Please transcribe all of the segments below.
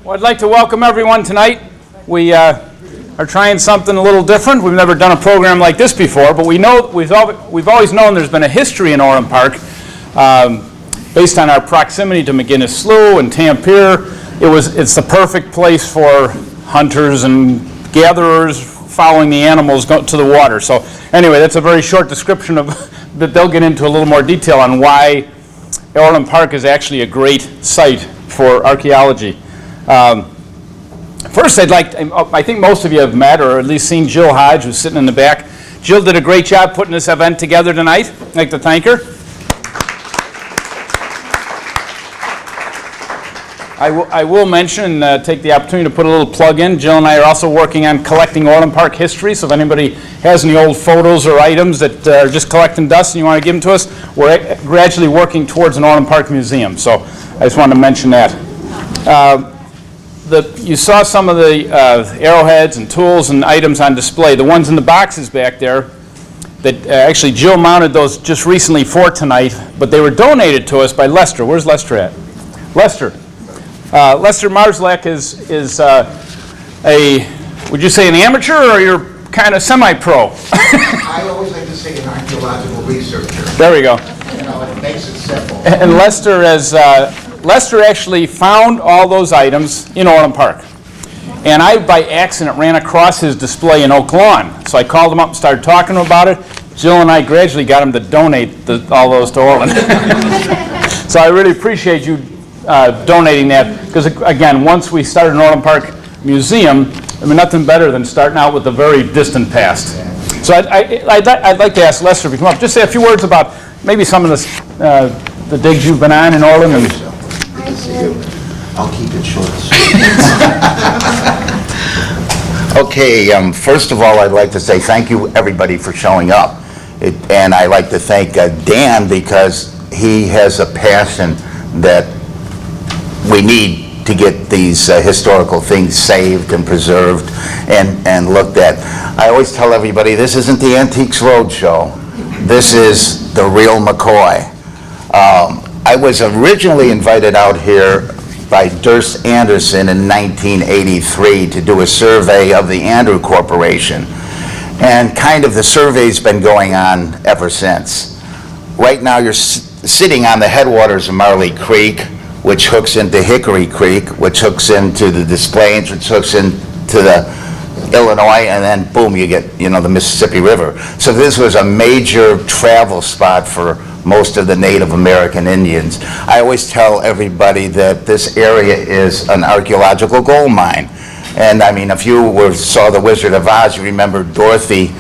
I'd like to welcome everyone tonight. We are trying something a little different. We've never done a program like this before, but we've always known there's been a history in Orland Park based on our proximity to McGinnis Slough and Tampere. It's the perfect place for hunters and gatherers following the animals to the water. So anyway, that's a very short description of that. They'll get into a little more detail on why Orland Park is actually a great site for archaeology. First, I think most of you have met or at least seen Jill Hodge, who's sitting in the back. Jill did a great job putting this event together tonight. I'd like to thank her. I will mention, take the opportunity to put a little plug in. Jill and I are also working on collecting Orland Park history, so if anybody has any old photos or items that are just collecting dust and you want to give them to us, we're gradually working towards an Orland Park museum. So I just wanted to mention that. You saw some of the arrowheads and tools and items on display. The ones in the boxes back there, that actually Jill mounted those just recently for tonight, but they were donated to us by Lester. Where's Lester at? Lester. Lester Marslak is would you say an amateur, or you're kind of semi-pro? I always like to say an archaeological researcher. There we go. You know, it makes it simple. And Lester actually found all those items in Orland Park. And I, by accident, ran across his display in Oak Lawn. So I called him up and started talking to him about it. Jill and I gradually got him to donate all those to Orland. So I really appreciate you donating that, because, again, once we start an Orland Park museum, I mean, nothing better than starting out with the very distant past. So I'd like to ask Lester if you come up, just say a few words about maybe some of the digs you've been on in Orland. And Good to see you. I'll keep it short. Okay, first of all, I'd like to say thank you, everybody, for showing up. And I'd like to thank Dan, because he has a passion that we need to get these historical things saved and preserved and looked at. I always tell everybody, this isn't the Antiques Roadshow. This is the real McCoy. I was originally invited out here by Durst Anderson in 1983 to do a survey of the Andrew Corporation. And kind of the survey's been going on ever since. Right now you're sitting on the headwaters of Marley Creek, which hooks into Hickory Creek, which hooks into the Des Plaines, which hooks into the Illinois, and then boom, you get, the Mississippi River. So this was a major travel spot for most of the Native American Indians. I always tell everybody that this area is an archaeological gold mine. And I mean, if you saw The Wizard of Oz, you remember Dorothy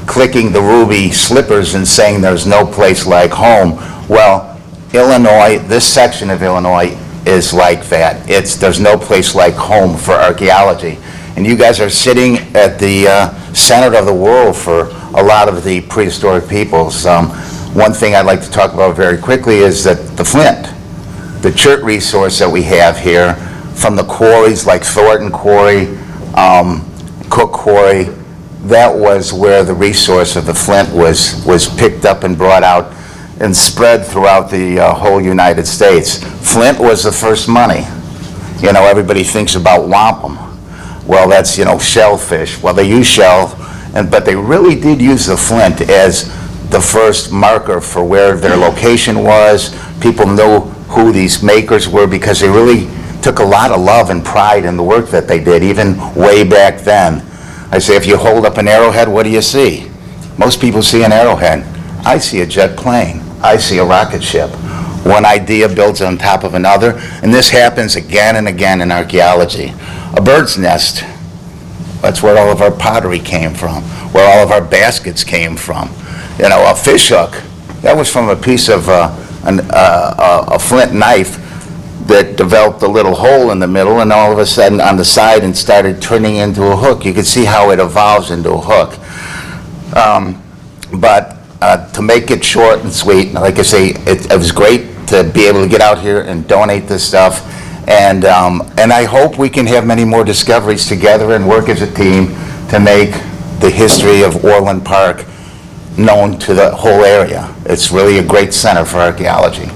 clicking the ruby slippers and saying there's no place like home. Well, Illinois, this section of Illinois is like that. There's no place like home for archaeology. And you guys are sitting at the center of the world for a lot of the prehistoric peoples. One thing I'd like to talk about very quickly is that the flint, the chert resource that we have here from the quarries like Thornton Quarry, Cook Quarry, that was where the resource of the flint was picked up and brought out and spread throughout the whole United States. Flint was the first money. Everybody thinks about wampum. Well, that's, shellfish. Well, they use shell, but they really did use the flint as the first marker for where their location was. People knew who these makers were because they really took a lot of love and pride in the work that they did, even way back then. I say, if you hold up an arrowhead, what do you see? Most people see an arrowhead. I see a jet plane. I see a rocket ship. One idea builds on top of another, and this happens again and again in archaeology. A bird's nest, that's where all of our pottery came from, where all of our baskets came from. A fish hook, that was from a piece of a flint knife that developed a little hole in the middle, and all of a sudden on the side and started turning into a hook. You can see how it evolves into a hook. But to make it short and sweet, like I say, it was great to be able to get out here and donate this stuff. And I hope we can have many more discoveries together and work as a team to make the history of Orland Park known to the whole area. It's really a great center for archaeology.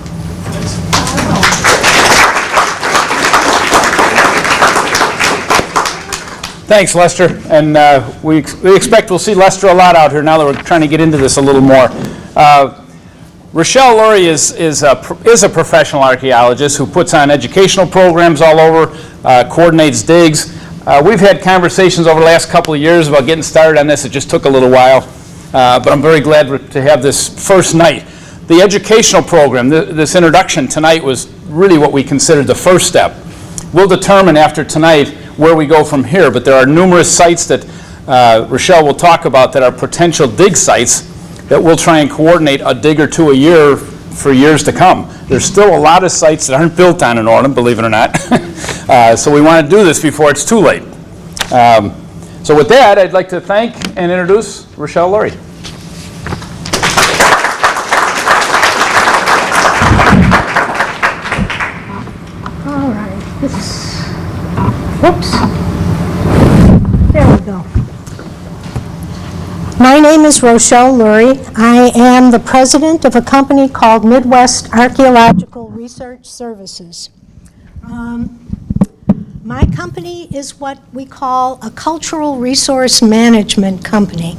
Thanks, Lester. And we expect we'll see Lester a lot out here now that we're trying to get into this a little more. Rochelle Lurie is a professional archaeologist who puts on educational programs all over, coordinates digs. We've had conversations over the last couple of years about getting started on this. It just took a little while, but I'm very glad to have this first night. The educational program, this introduction tonight was really what we considered the first step. We'll determine after tonight where we go from here, but there are numerous sites that Rochelle will talk about that are potential dig sites that we'll try and coordinate a dig or two a year for years to come. There's still a lot of sites that aren't built on in Orland, believe it or not. So we want to do this before it's too late. So with that, I'd like to thank and introduce Rochelle Lurie. All right, whoops. There we go. My name is Rochelle Lurie. I am the president of a company called Midwest Archaeological Research Services. My company is what we call a cultural resource management company.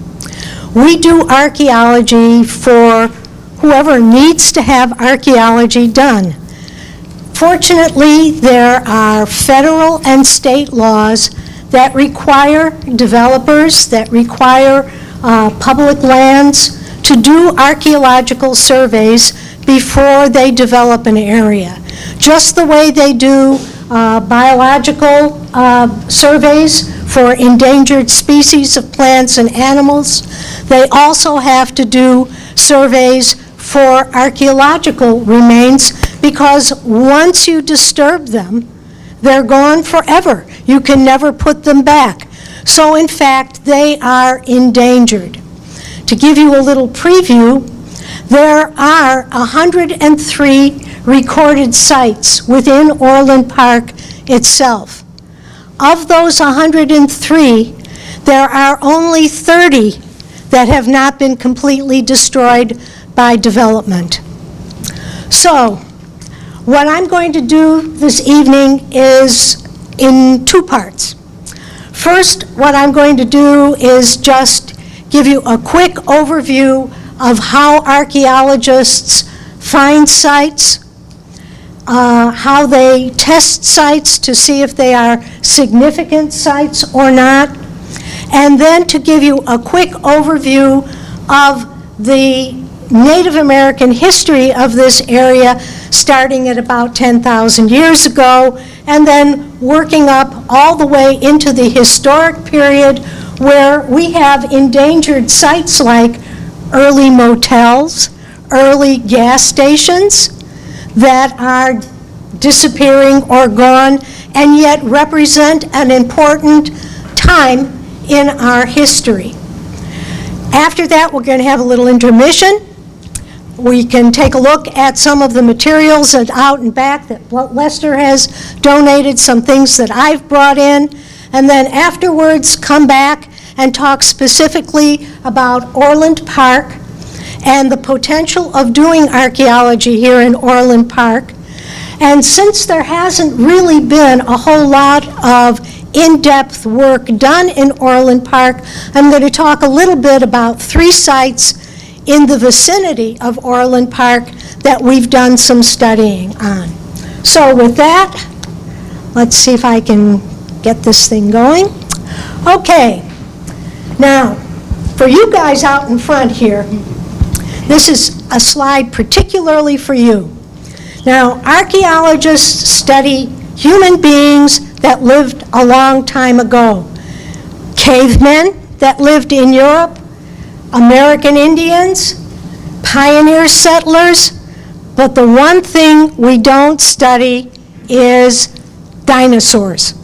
We do archaeology for whoever needs to have archaeology done. Fortunately, there are federal and state laws that require developers, that require public lands to do archaeological surveys before they develop an area. Just the way they do biological surveys for endangered species of plants and animals, they also have to do surveys for archaeological remains, because once you disturb them, they're gone forever. You can never put them back. So in fact, they are endangered. To give you a little preview, there are 103 recorded sites within Orland Park itself. Of those 103, there are only 30 that have not been completely destroyed by development. So, what I'm going to do this evening is in two parts. First, what I'm going to do is just give you a quick overview of how archaeologists find sites, how they test sites to see if they are significant sites or not, and then to give you a quick overview of the Native American history of this area, starting at about 10,000 years ago, and then working up all the way into the historic period, where we have endangered sites like early motels, early gas stations that are disappearing or gone, and yet represent an important time in our history. After that, we're going to have a little intermission. We can take a look at some of the materials that out and back that Lester has donated, some things that I've brought in, and then afterwards come back and talk specifically about Orland Park and the potential of doing archaeology here in Orland Park. And since there hasn't really been a whole lot of in-depth work done in Orland Park, I'm going to talk a little bit about 3 sites in the vicinity of Orland Park that we've done some studying on. So with that, let's see if I can get this thing going. Okay, now, for you guys out in front here, this is a slide particularly for you. Now, archaeologists study human beings that lived a long time ago. Cavemen that lived in Europe, American Indians, pioneer settlers, but the one thing we don't study is dinosaurs,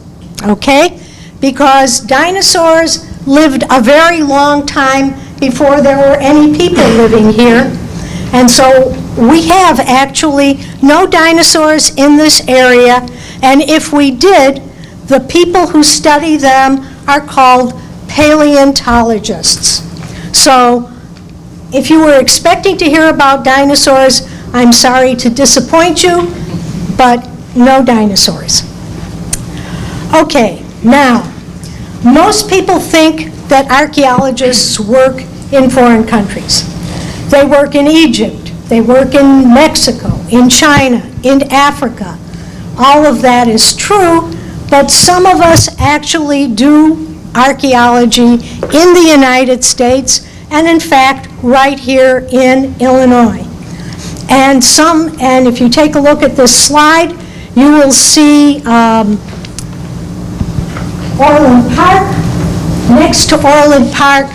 okay? Because dinosaurs lived a very long time before there were any people living here. And so we have actually no dinosaurs in this area, and if we did, the people who study them are called paleontologists. So if you were expecting to hear about dinosaurs, I'm sorry to disappoint you, but no dinosaurs. Okay, now, most people think that archaeologists work in foreign countries. They work in Egypt, they work in Mexico, in China, in Africa. All of that is true, but some of us actually do archaeology in the United States, and in fact, right here in Illinois. And if you take a look at this slide, you will see Orland Park. Next to Orland Park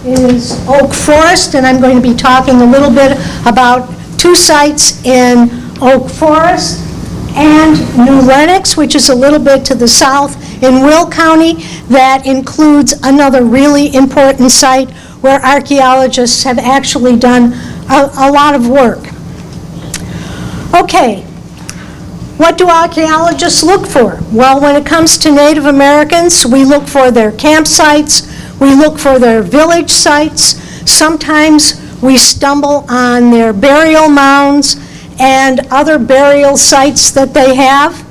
is Oak Forest, and I'm going to be talking a little bit about two sites in Oak Forest and New Lenox, which is a little bit to the south in Will County. That includes another really important site where archaeologists have actually done a lot of work. Okay, what do archaeologists look for? Well, when it comes to Native Americans, we look for their campsites, we look for their village sites. Sometimes we stumble on their burial mounds and other burial sites that they have.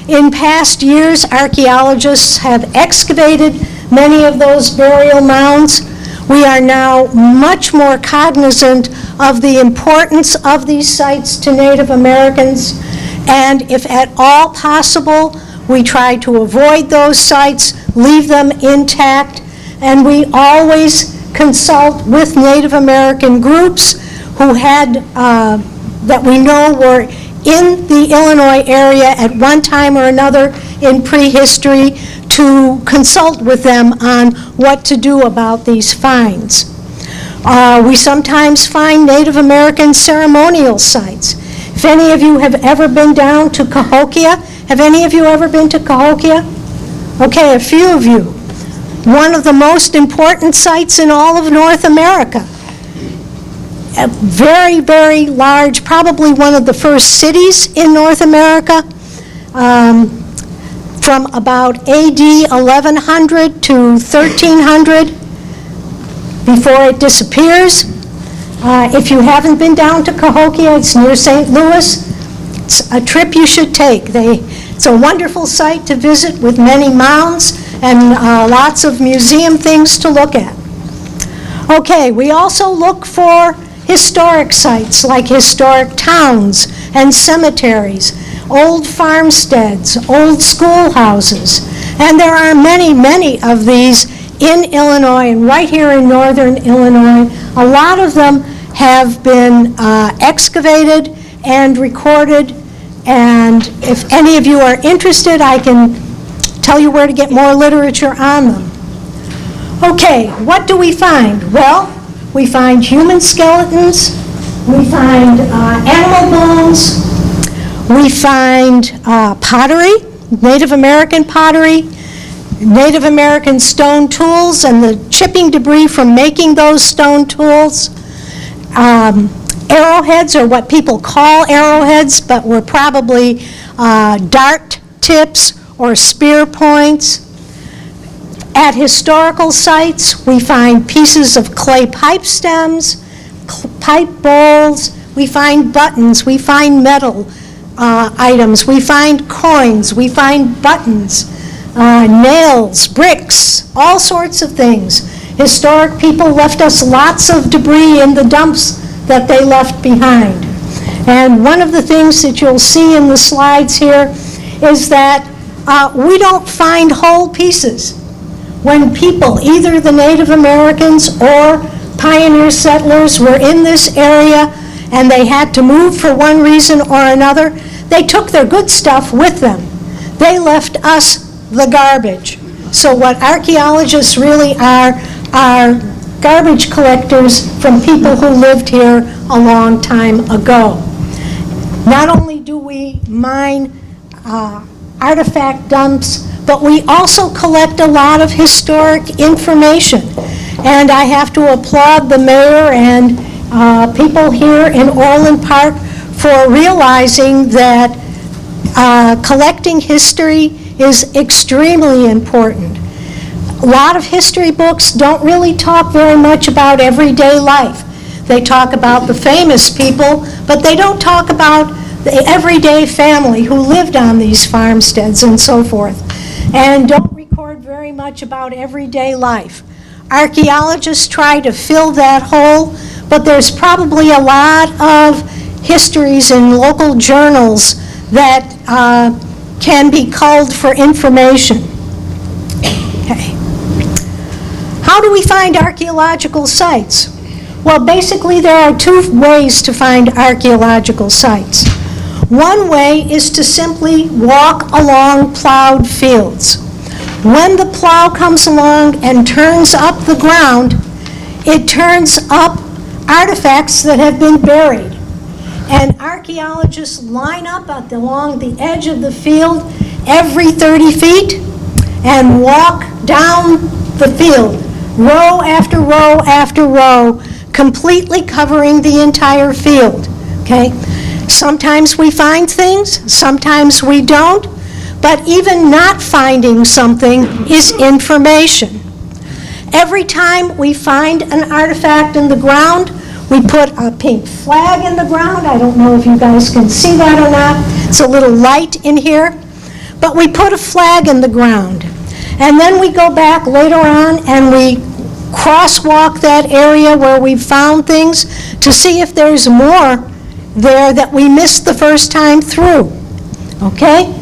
In past years, archaeologists have excavated many of those burial mounds. We are now much more cognizant of the importance of these sites to Native Americans, and if at all possible, we try to avoid those sites, leave them intact, and we always consult with Native American groups who had, that we know were in the Illinois area at one time or another in prehistory, to consult with them on what to do about these finds. We sometimes find Native American ceremonial sites. If any of you have ever been down to Cahokia, have any of you ever been to Cahokia? Okay, a few of you. One of the most important sites in all of North America. A very, very large, probably one of the first cities in North America. From about AD 1100 to 1300, before it disappears. If you haven't been down to Cahokia, it's near St. Louis. It's a trip you should take. It's a wonderful site to visit with many mounds and lots of museum things to look at. Okay, we also look for historic sites like historic towns and cemeteries, old farmsteads, old schoolhouses, and there are many, many of these in Illinois and right here in northern Illinois. A lot of them have been excavated and recorded, and if any of you are interested, I can tell you where to get more literature on them. Okay, what do we find? Well, we find human skeletons, we find animal bones, we find pottery, Native American pottery, Native American stone tools and the chipping debris from making those stone tools. Arrowheads, or what people call arrowheads, but were probably dart tips or spear points. At historical sites, we find pieces of clay pipe stems, pipe bowls, we find buttons, we find metal items, we find coins, we find buttons, nails, bricks, all sorts of things. Historic people left us lots of debris in the dumps that they left behind. And one of the things that you'll see in the slides here is that we don't find whole pieces. When people, either the Native Americans or pioneer settlers, were in this area and they had to move for one reason or another, they took their good stuff with them. They left us the garbage. So what archaeologists really are garbage collectors from people who lived here a long time ago. Not only do we mine artifact dumps, but we also collect a lot of historic information. And I have to applaud the mayor and people here in Orland Park for realizing that collecting history is extremely important. A lot of history books don't really talk very much about everyday life. They talk about the famous people, but they don't talk about the everyday family who lived on these farmsteads and so forth, and don't record very much about everyday life. Archaeologists try to fill that hole, but there's probably a lot of histories in local journals that can be culled for information. Okay. How do we find archaeological sites? Well, basically there are two ways to find archaeological sites. One way is to simply walk along plowed fields. When the plow comes along and turns up the ground, it turns up artifacts that have been buried. And archaeologists line up along the edge of the field every 30 feet and walk down the field, row after row after row, completely covering the entire field, okay? Sometimes we find things, sometimes we don't, but even not finding something is information. Every time we find an artifact in the ground, we put a pink flag in the ground. I don't know if you guys can see that or not. It's a little light in here. But we put a flag in the ground. And then we go back later on and we crosswalk that area where we found things to see if there's more there that we missed the first time through. Okay?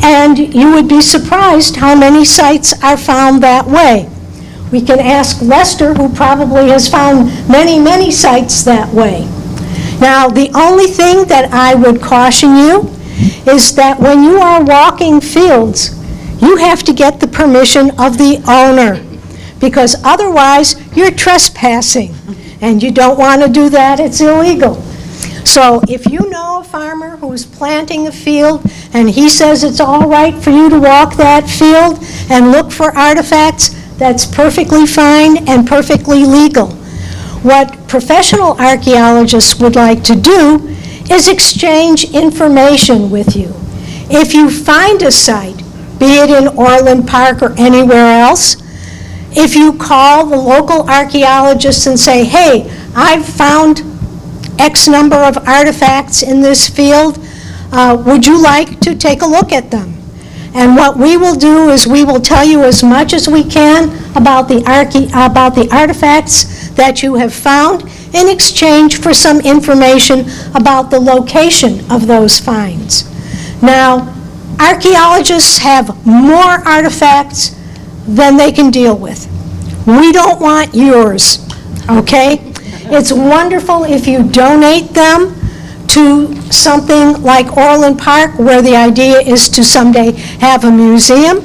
And you would be surprised how many sites are found that way. We can ask Lester, who probably has found many, many sites that way. Now, the only thing that I would caution you is that when you are walking fields, you have to get the permission of the owner, because otherwise you're trespassing, and you don't want to do that. It's illegal. So if you know a farmer who's planting a field and he says it's all right for you to walk that field and look for artifacts, that's perfectly fine and perfectly legal. What professional archaeologists would like to do is exchange information with you. If you find a site, be it in Woodland Park or anywhere else, if you call the local archaeologists and say, hey, I've found X number of artifacts in this field, would you like to take a look at them? And what we will do is we will tell you as much as we can about the artifacts that you have found in exchange for some information about the location of those finds. Now, archaeologists have more artifacts than they can deal with. We don't want yours, okay? It's wonderful if you donate them to something like Woodland Park, where the idea is to someday have a museum.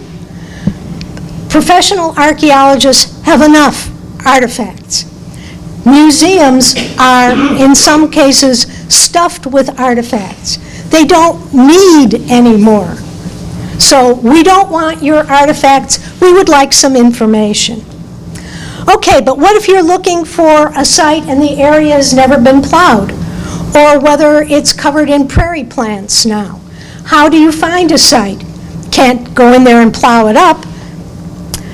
Professional archaeologists have enough artifacts. Museums are, in some cases, stuffed with artifacts. They don't need any more. So we don't want your artifacts. We would like some information. Okay, but what if you're looking for a site and the area has never been plowed? Or whether it's covered in prairie plants now. How do you find a site? Can't go in there and plow it up.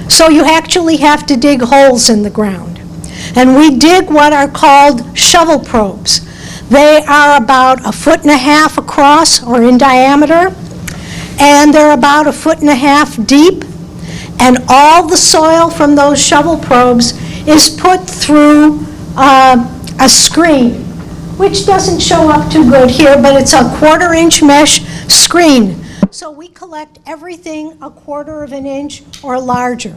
So you actually have to dig holes in the ground. And we dig what are called shovel probes. They are about 1.5 feet across or in diameter, and they're about 1.5 feet deep. And all the soil from those shovel probes is put through a screen, which doesn't show up too good here, but it's a 1/4-inch mesh screen. So we collect everything 1/4 of an inch or larger.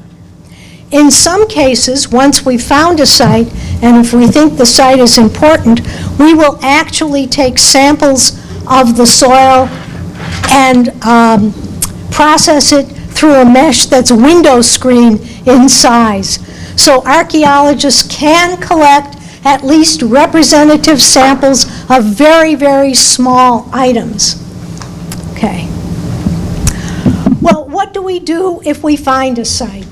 In some cases, once we've found a site, and if we think the site is important, we will actually take samples of the soil and process it through a mesh that's window screen in size. So archaeologists can collect at least representative samples of very, very small items. Okay. Well, what do we do if we find a site?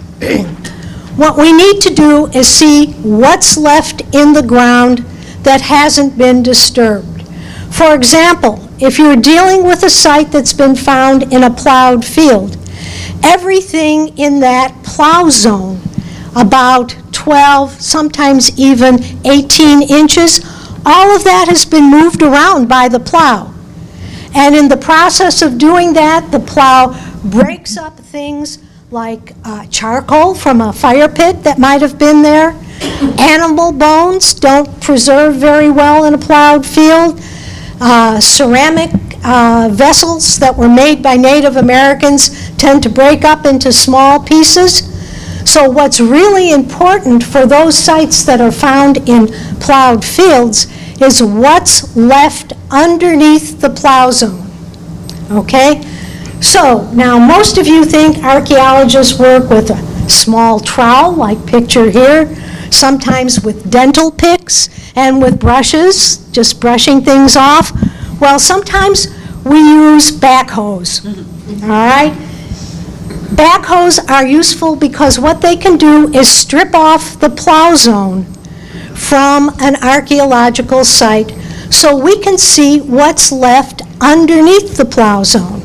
What we need to do is see what's left in the ground that hasn't been disturbed. For example, if you're dealing with a site that's been found in a plowed field, everything in that plow zone, about 12, sometimes even 18 inches. All of that has been moved around by the plow. And in the process of doing that, the plow breaks up things like charcoal from a fire pit that might have been there. Animal bones don't preserve very well in a plowed field. Ceramic vessels that were made by Native Americans tend to break up into small pieces. So what's really important for those sites that are found in plowed fields is what's left underneath the plow zone, okay? So now most of you think archaeologists work with a small trowel, like picture here, sometimes with dental picks and with brushes, just brushing things off. Well, sometimes we use backhoes, all right? Backhoes are useful because what they can do is strip off the plow zone from an archaeological site so we can see what's left underneath the plow zone.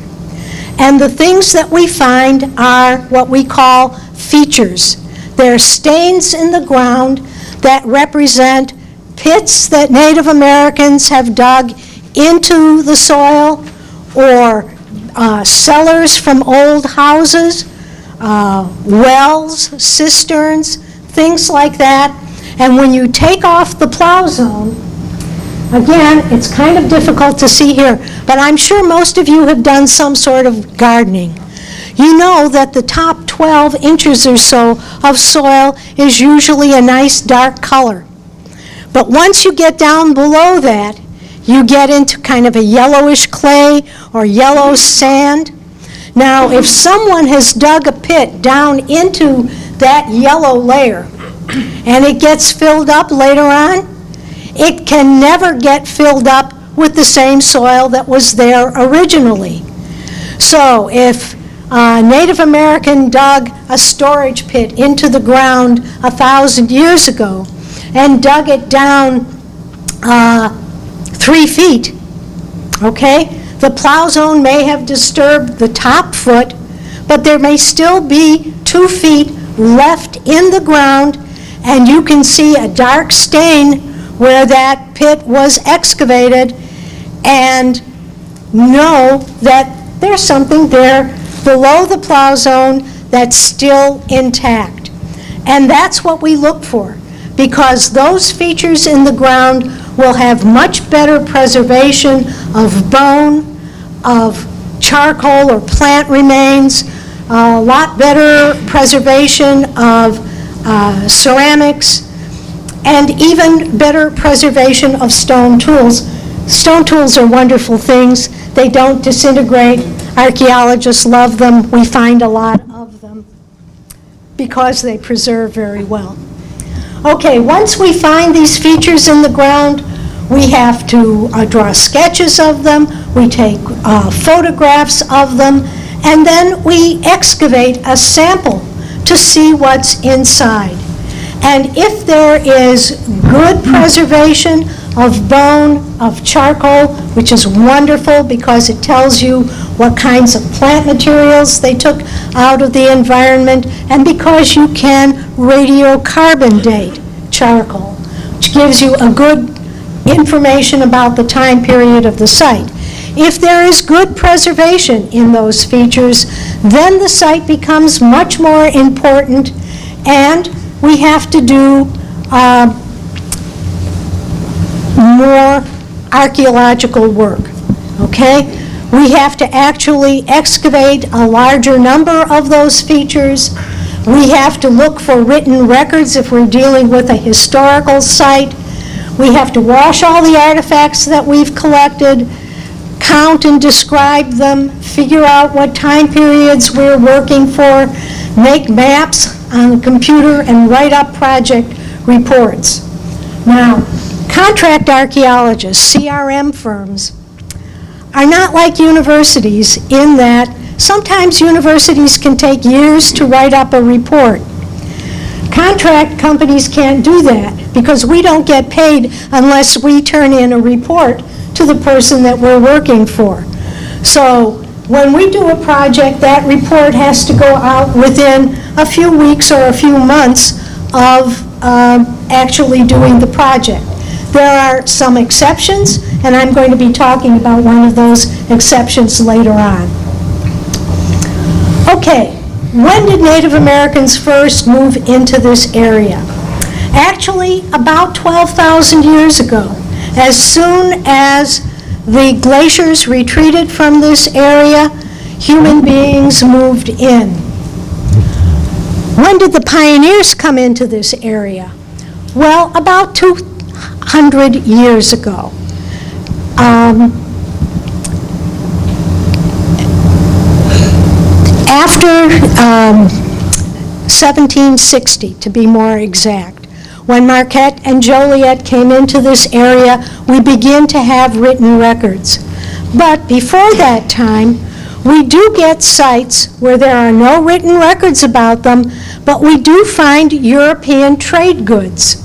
And the things that we find are what we call features. They're stains in the ground that represent pits that Native Americans have dug into the soil, or cellars from old houses, wells, cisterns, things like that. And when you take off the plow zone, again, it's kind of difficult to see here, but I'm sure most of you have done some sort of gardening. You know that the top 12 inches or so of soil is usually a nice dark color. But once you get down below that, you get into kind of a yellowish clay or yellow sand. Now, if someone has dug a pit down into that yellow layer and it gets filled up later on, it can never get filled up with the same soil that was there originally. So if a Native American dug a storage pit into the ground 1,000 years ago and dug it down 3 feet, okay? The plow zone may have disturbed the top foot, but there may still be 2 feet left in the ground, and you can see a dark stain where that pit was excavated and know that there's something there below the plow zone that's still intact. And that's what we look for, because those features in the ground will have much better preservation of bone, of charcoal or plant remains, a lot better preservation of ceramics, and even better preservation of stone tools. Stone tools are wonderful things. They don't disintegrate. Archaeologists love them. We find a lot of them because they preserve very well. Okay, once we find these features in the ground, we have to draw sketches of them, we take photographs of them, and then we excavate a sample to see what's inside. And if there is good preservation of bone, of charcoal, which is wonderful because it tells you what kinds of plant materials they took out of the environment, and because you can radiocarbon date charcoal, which gives you a good information about the time period of the site. If there is good preservation in those features, then the site becomes much more important, and we have to do more archaeological work, okay? We have to actually excavate a larger number of those features. We have to look for written records if we're dealing with a historical site. We have to wash all the artifacts that we've collected, count and describe them, figure out what time periods we're working for, make maps on the computer, and write up project reports. Now, contract archaeologists, CRM firms, are not like universities in that sometimes universities can take years to write up a report. Contract companies can't do that because we don't get paid unless we turn in a report to the person that we're working for. So when we do a project, that report has to go out within a few weeks or a few months of actually doing the project. There are some exceptions, and I'm going to be talking about one of those exceptions later on. Okay, when did Native Americans first move into this area? Actually, about 12,000 years ago. As soon as the glaciers retreated from this area, human beings moved in. When did the pioneers come into this area? Well, about 200 years ago. After 1760, to be more exact, when Marquette and Joliet came into this area, we begin to have written records. But before that time, we do get sites where there are no written records about them, but we do find European trade goods,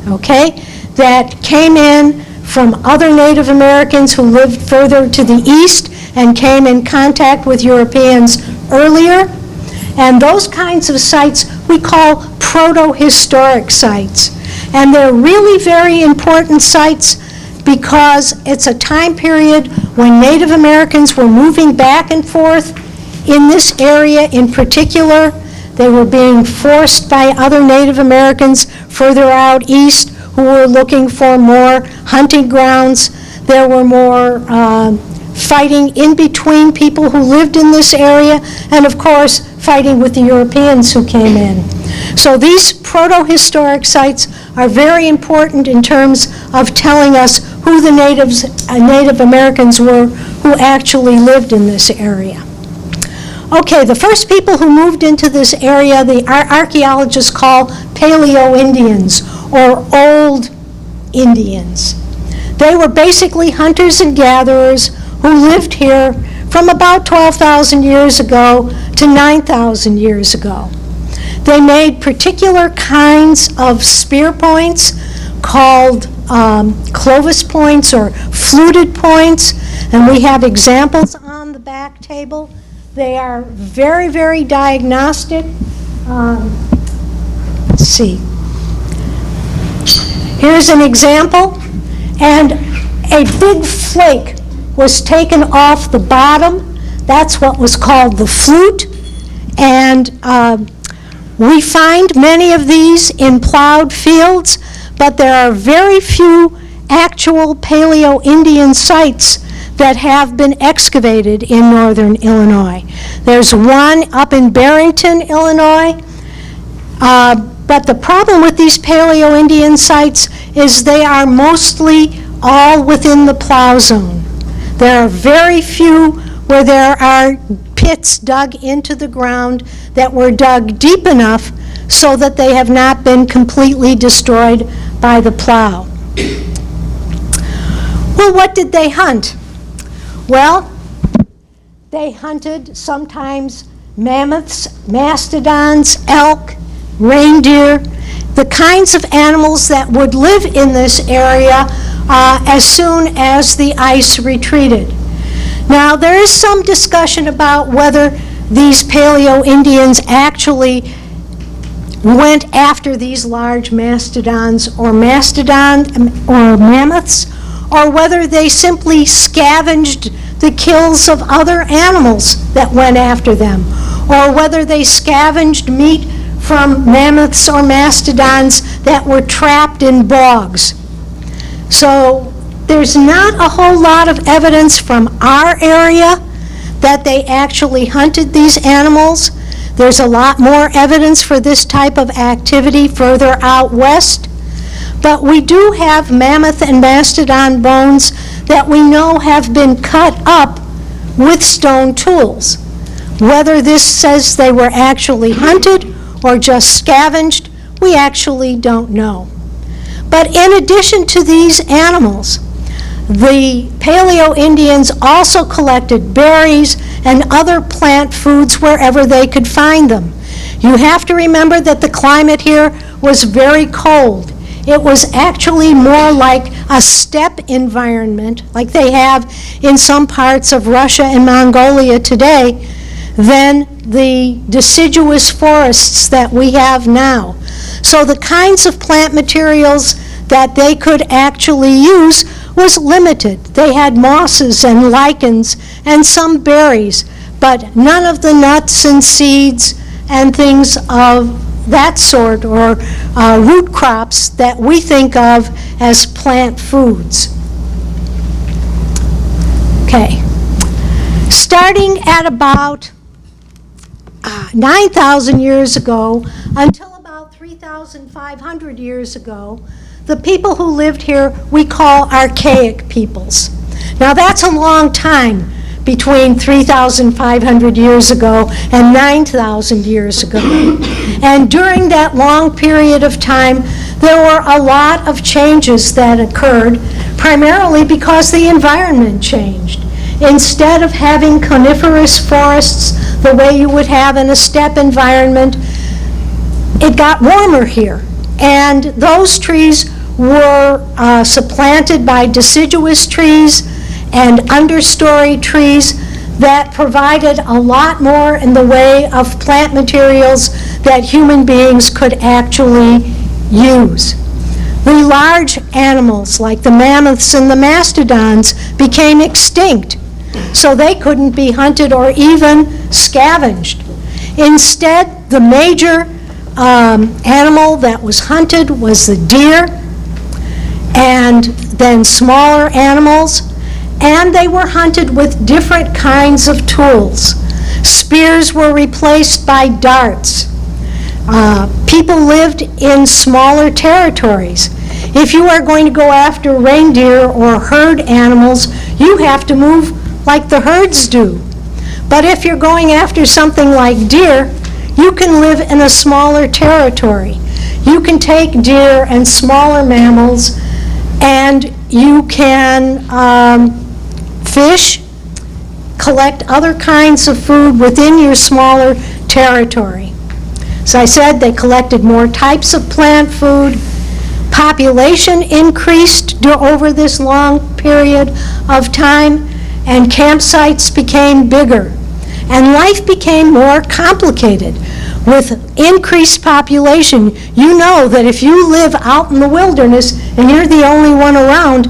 okay, that came in from other Native Americans who lived further to the east and came in contact with Europeans earlier. And those kinds of sites we call proto-historic sites. And they're really very important sites because it's a time period when Native Americans were moving back and forth in this area in particular. They were being forced by other Native Americans further out east who were looking for more hunting grounds. There were more fighting in between people who lived in this area, and of course, fighting with the Europeans who came in. So these proto-historic sites are very important in terms of telling us who the Native Americans were who actually lived in this area. Okay, the first people who moved into this area, our archaeologists call Paleoindians, or Old Indians. They were basically hunters and gatherers who lived here from about 12,000 years ago to 9,000 years ago. They made particular kinds of spear points called Clovis points or fluted points, and we have examples on the back table. They are very, very diagnostic. Let's see. Here's an example, and a big flake was taken off the bottom. That's what was called the flute, and we find many of these in plowed fields, but there are very few actual Paleo-Indian sites that have been excavated in northern Illinois. There's one up in Barrington, Illinois, but the problem with these Paleo-Indian sites is they are mostly all within the plow zone. There are very few where there are pits dug into the ground that were dug deep enough so that they have not been completely destroyed by the plow. Well, what did they hunt? Well, they hunted sometimes mammoths, mastodons, elk, reindeer, the kinds of animals that would live in this area as soon as the ice retreated. Now, there is some discussion about whether these Paleo-Indians actually went after these large mastodons or mammoths, or whether they simply scavenged the kills of other animals that went after them, or whether they scavenged meat from mammoths or mastodons that were trapped in bogs. So there's not a whole lot of evidence from our area that they actually hunted these animals. There's a lot more evidence for this type of activity further out west. But we do have mammoth and mastodon bones that we know have been cut up with stone tools. Whether this says they were actually hunted or just scavenged, we actually don't know. But in addition to these animals, the Paleo-Indians also collected berries and other plant foods wherever they could find them. You have to remember that the climate here was very cold. It was actually more like a steppe environment, like they have in some parts of Russia and Mongolia today, than the deciduous forests that we have now. So the kinds of plant materials that they could actually use was limited. They had mosses and lichens and some berries, but none of the nuts and seeds and things of that sort, or root crops that we think of as plant foods. Okay. Starting at about 9,000 years ago until about 3,500 years ago, the people who lived here we call archaic peoples. Now that's a long time between 3,500 years ago and 9,000 years ago. And during that long period of time, there were a lot of changes that occurred, primarily because the environment changed. Instead of having coniferous forests the way you would have in a steppe environment, it got warmer here. And those trees were supplanted by deciduous trees and understory trees that provided a lot more in the way of plant materials that human beings could actually use. The large animals like the mammoths and the mastodons became extinct, so they couldn't be hunted or even scavenged. Instead, the major animal that was hunted was the deer, and then smaller animals, and they were hunted with different kinds of tools. Spears were replaced by darts. People lived in smaller territories. If you are going to go after reindeer or herd animals, you have to move like the herds do. But if you're going after something like deer, you can live in a smaller territory. You can take deer and smaller mammals, and you can fish, collect other kinds of food within your smaller territory. As I said, they collected more types of plant food. Population increased over this long period of time, and campsites became bigger. And life became more complicated. With increased population, you know that if you live out in the wilderness and you're the only one around,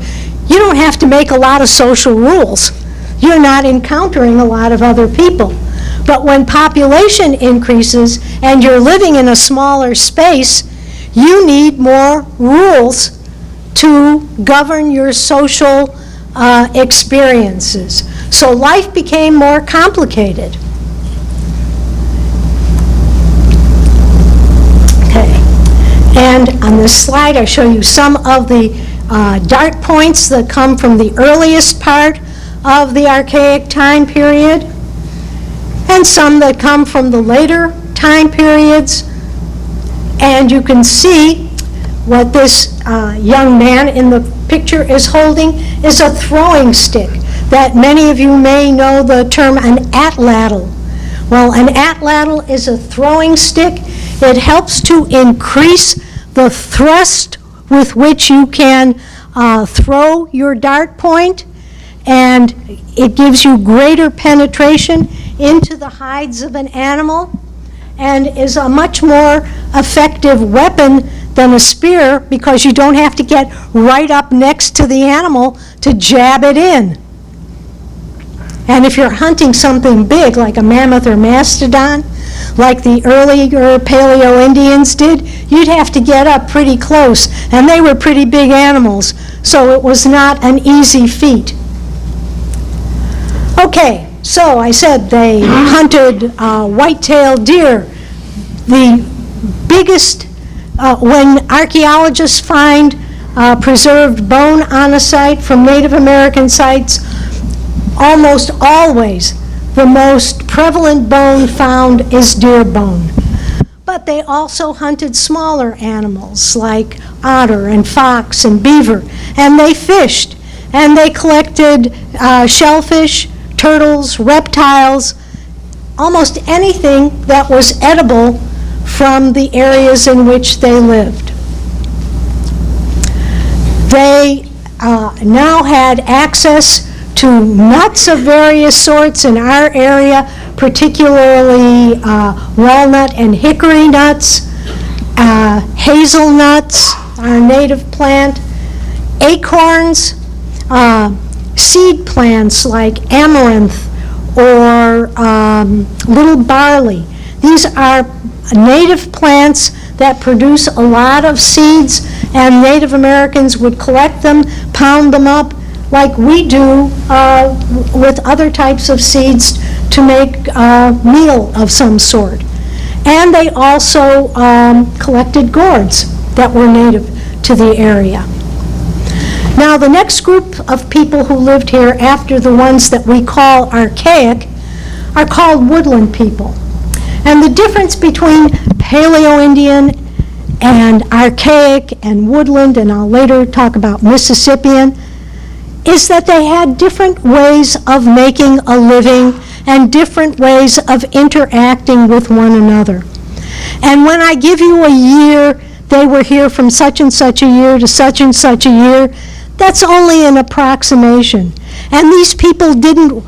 you don't have to make a lot of social rules. You're not encountering a lot of other people. But when population increases and you're living in a smaller space, you need more rules to govern your social experiences. So life became more complicated. Okay, and on this slide I show you some of the dart points that come from the earliest part of the Archaic time period, and some that come from the later time periods. And you can see what this young man in the picture is holding is a throwing stick that many of you may know the term an atlatl. Well, an atlatl is a throwing stick. It helps to increase the thrust with which you can throw your dart point, and it gives you greater penetration into the hides of an animal, and is a much more effective weapon than a spear because you don't have to get right up next to the animal to jab it in. And if you're hunting something big like a mammoth or mastodon, like the earlier Paleoindians did, you'd have to get up pretty close, and they were pretty big animals, so it was not an easy feat. Okay, so I said they hunted white-tailed deer. The biggest, when archaeologists find preserved bone on a site from Native American sites, almost always the most prevalent bone found is deer bone. But they also hunted smaller animals like otter and fox and beaver, and they fished, and they collected shellfish, turtles, reptiles, almost anything that was edible from the areas in which they lived. They now had access to nuts of various sorts. In our area, particularly walnut and hickory nuts, hazelnuts, our native plant, acorns, seed plants like amaranth or little barley. These are native plants that produce a lot of seeds, and Native Americans would collect them, pound them up, like we do with other types of seeds to make meal of some sort. And they also collected gourds that were native to the area. Now, the next group of people who lived here after the ones that we call archaic are called woodland people. And the difference between Paleoindian and archaic and woodland, and I'll later talk about Mississippian, is that they had different ways of making a living and different ways of interacting with one another. And when I give you a year, they were here from such and such a year to such and such a year, that's only an approximation. And these people didn't,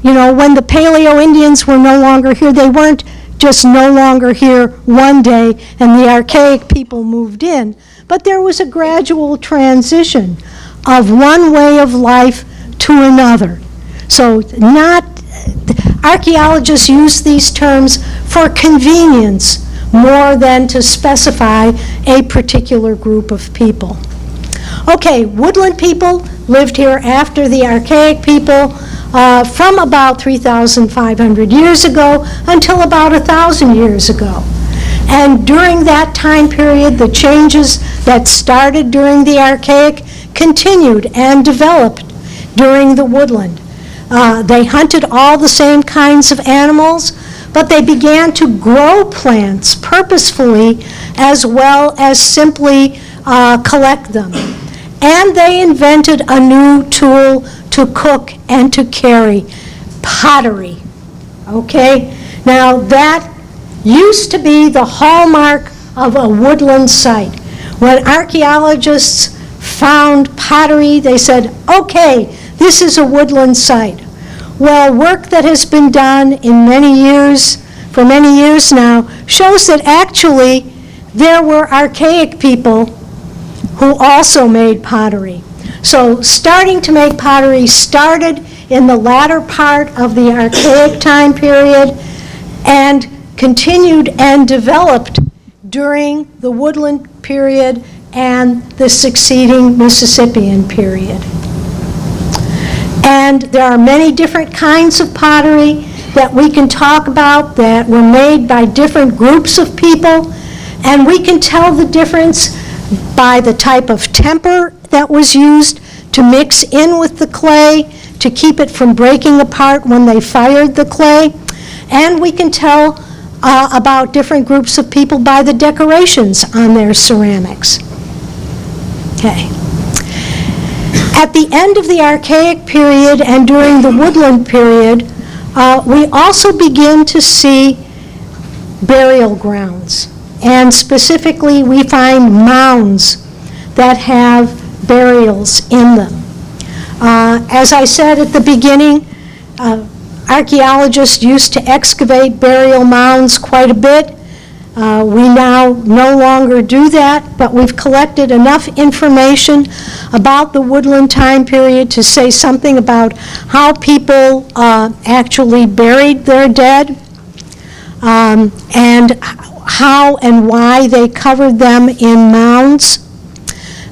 when the Paleo-Indians were no longer here, they weren't just no longer here one day and the archaic people moved in, but there was a gradual transition of one way of life to another. So archaeologists use these terms for convenience more than to specify a particular group of people. Okay, woodland people lived here after the archaic people from about 3,500 years ago until about 1,000 years ago. And during that time period, the changes that started during the archaic continued and developed during the woodland. They hunted all the same kinds of animals, but they began to grow plants purposefully as well as simply collect them. And they invented a new tool to cook and to carry, pottery. Okay? Now that used to be the hallmark of a woodland site. When archaeologists found pottery, they said, okay, this is a woodland site. Well, work that has been done for many years now, shows that actually there were archaic people who also made pottery. So starting to make pottery started in the latter part of the archaic time period and continued and developed during the woodland period and the succeeding Mississippian period. And there are many different kinds of pottery that we can talk about that were made by different groups of people, and we can tell the difference by the type of temper that was used to mix in with the clay to keep it from breaking apart when they fired the clay. And we can tell about different groups of people by the decorations on their ceramics. Okay. At the end of the archaic period and during the woodland period, we also begin to see burial grounds. And specifically, we find mounds that have burials in them. As I said at the beginning, archaeologists used to excavate burial mounds quite a bit. We now no longer do that, but we've collected enough information about the woodland time period to say something about how people actually buried their dead, and how and why they covered them in mounds.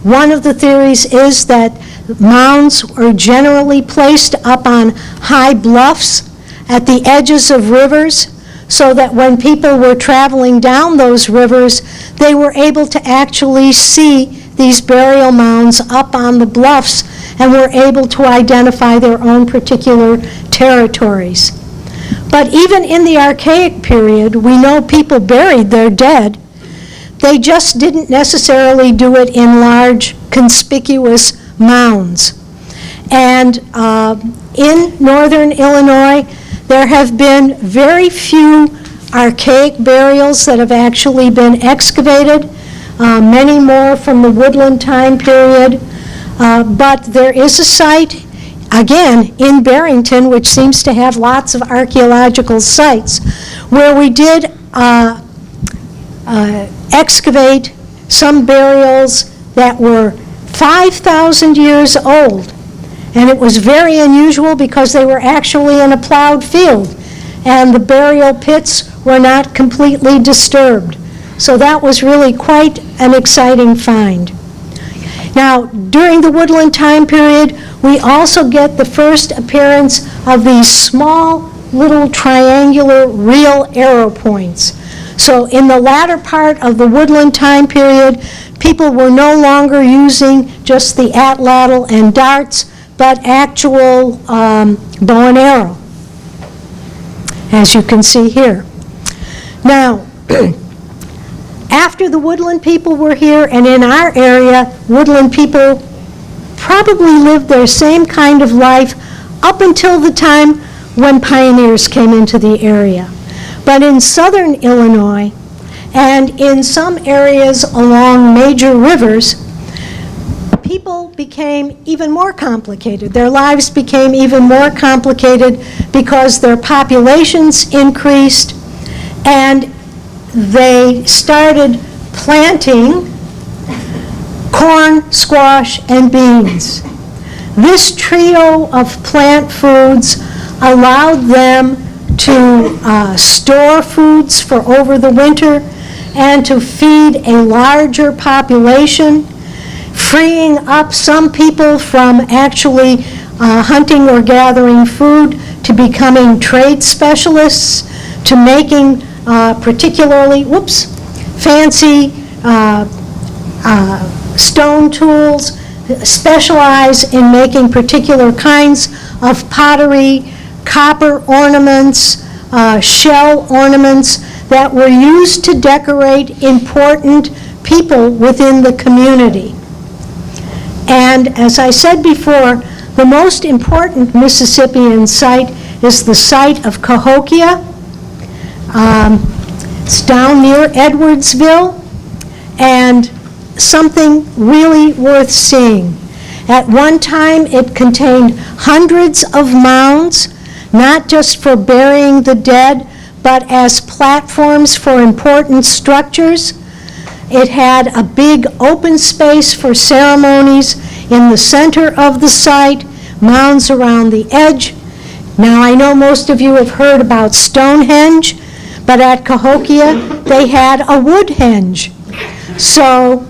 One of the theories is that mounds were generally placed up on high bluffs at the edges of rivers, so that when people were traveling down those rivers, they were able to actually see these burial mounds up on the bluffs and were able to identify their own particular territories. But even in the archaic period, we know people buried their dead. They just didn't necessarily do it in large, conspicuous mounds. And in northern Illinois, there have been very few archaic burials that have actually been excavated, many more from the woodland time period. But there is a site again, in Barrington, which seems to have lots of archaeological sites, where we did excavate some burials that were 5,000 years old. And it was very unusual because they were actually in a plowed field, and the burial pits were not completely disturbed. So that was really quite an exciting find. Now, during the Woodland time period, we also get the first appearance of these small little triangular real arrow points. So in the latter part of the Woodland time period, people were no longer using just the atlatl and darts, but actual bow and arrow, as you can see here. Now, after the Woodland people were here, and in our area, Woodland people probably lived their same kind of life up until the time when pioneers came into the area. But in southern Illinois, and in some areas along major rivers, people became even more complicated. Their lives became even more complicated because their populations increased, and they started planting corn, squash, and beans. This trio of plant foods allowed them to store foods for over the winter and to feed a larger population, freeing up some people from actually hunting or gathering food to becoming trade specialists, to making particularly, fancy stone tools, specialize in making particular kinds of pottery, copper ornaments, shell ornaments that were used to decorate important people within the community. And as I said before, the most important Mississippian site is the site of Cahokia. It's down near Edwardsville, and something really worth seeing. At one time, it contained hundreds of mounds, not just for burying the dead, but as platforms for important structures. It had a big open space for ceremonies in the center of the site, mounds around the edge. Now, I know most of you have heard about Stonehenge, but at Cahokia, they had a wood henge. So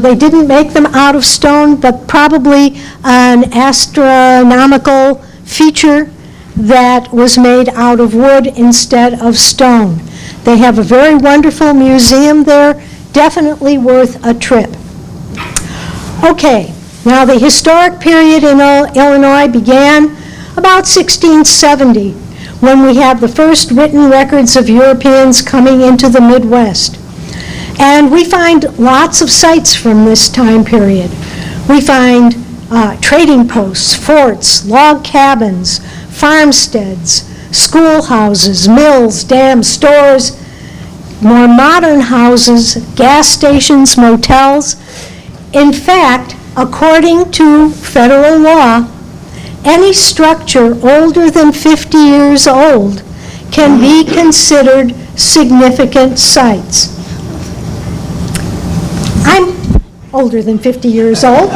they didn't make them out of stone, but probably an astronomical feature that was made out of wood instead of stone. They have a very wonderful museum there, definitely worth a trip. Okay, now the historic period in Illinois began about 1670, when we have the first written records of Europeans coming into the Midwest. And we find lots of sites from this time period. We find trading posts, forts, log cabins, farmsteads, schoolhouses, mills, dams, stores, more modern houses, gas stations, motels. In fact, according to federal law, any structure older than 50 years old can be considered significant sites. I'm older than 50 years old.